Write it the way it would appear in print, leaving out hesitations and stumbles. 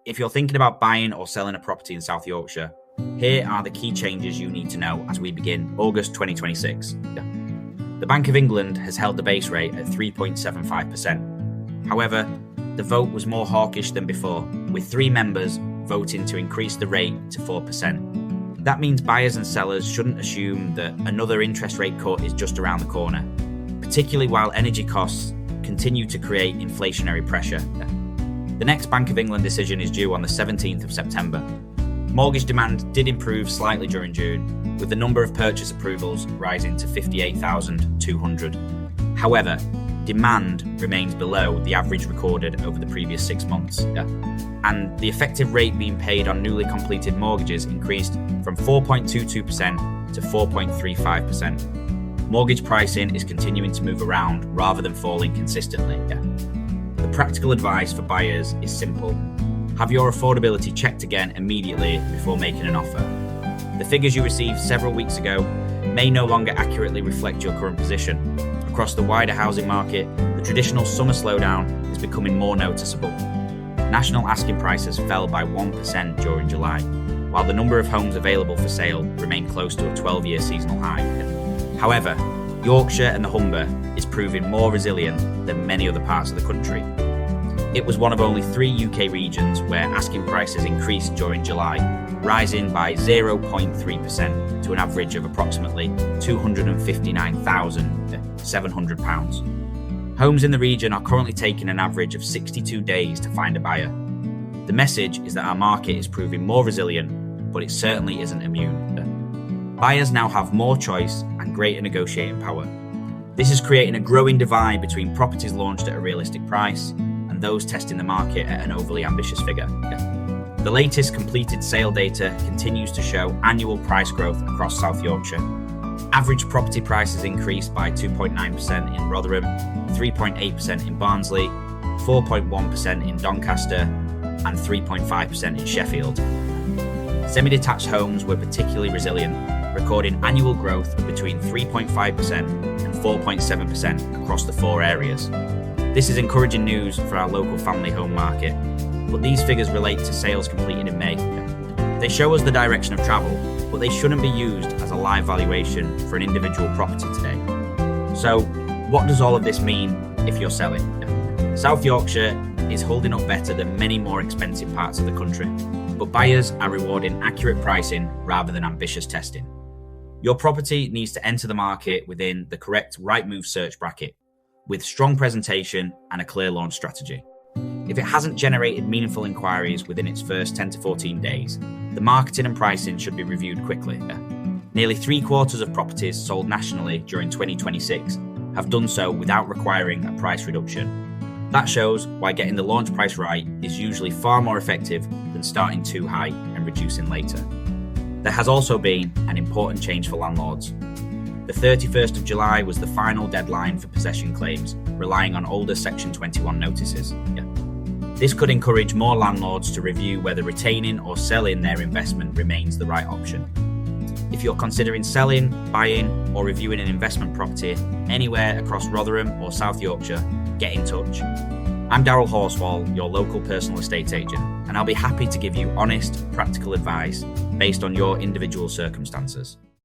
If you're thinking about buying or selling a property in South Yorkshire, here are the key changes you need to know as we begin August 2026. The Bank of England has held the base rate at 3.75%. However, the vote was more hawkish than before, with 3 members voting to increase the rate to 4%. That means buyers and sellers shouldn't assume that another interest rate cut is just around the corner, particularly while energy costs continue to create inflationary pressure. The next Bank of England decision is due on the 17th of September. Mortgage demand did improve slightly during June, with the number of purchase approvals rising to 58,200. However, demand remains below the average recorded over the previous 6 months. And the effective rate being paid on newly completed mortgages increased from 4.22% to 4.35%. Mortgage pricing is continuing to move around rather than falling consistently. The practical advice for buyers is simple. Have your affordability checked again immediately before making an offer. The figures you received several weeks ago may no longer accurately reflect your current position. Across the wider housing market, the traditional summer slowdown is becoming more noticeable. National asking prices fell by 1% during July, while the number of homes available for sale remained close to a 12-year seasonal high. However, Yorkshire and the Humber is proving more resilient than many other parts of the country. It was one of only 3 UK regions where asking prices increased during July, rising by 0.3% to an average of approximately £259,700. Homes in the region are currently taking an average of 62 days to find a buyer. The message is that our market is proving more resilient, but it certainly isn't immune. Buyers now have more choice and greater negotiating power. This is creating a growing divide between properties launched at a realistic price and those testing the market at an overly ambitious figure. The latest completed sale data continues to show annual price growth across South Yorkshire. Average property prices increased by 2.9% in Rotherham, 3.8% in Barnsley, 4.1% in Doncaster, and 3.5% in Sheffield. Semi-detached homes were particularly resilient, recording annual growth of between 3.5% and 4.7% across the 4 areas. This is encouraging news for our local family home market, but these figures relate to sales completed in May. They show us the direction of travel, but they shouldn't be used as a live valuation for an individual property today. So, what does all of this mean if you're selling? South Yorkshire is holding up better than many more expensive parts of the country, but buyers are rewarding accurate pricing rather than ambitious testing. Your property needs to enter the market within the correct Rightmove search bracket, with strong presentation and a clear launch strategy. If it hasn't generated meaningful inquiries within its first 10 to 14 days, the marketing and pricing should be reviewed quickly. Nearly 3/4 of properties sold nationally during 2026 have done so without requiring a price reduction. That shows why getting the launch price right is usually far more effective than starting too high and reducing later. There has also been an important change for landlords. The 31st of July was the final deadline for possession claims, relying on older Section 21 notices. This could encourage more landlords to review whether retaining or selling their investment remains the right option. If you're considering selling, buying, or reviewing an investment property anywhere across Rotherham or South Yorkshire, get in touch. I'm Darryl Horsfall, your local personal estate agent, and I'll be happy to give you honest, practical advice based on your individual circumstances.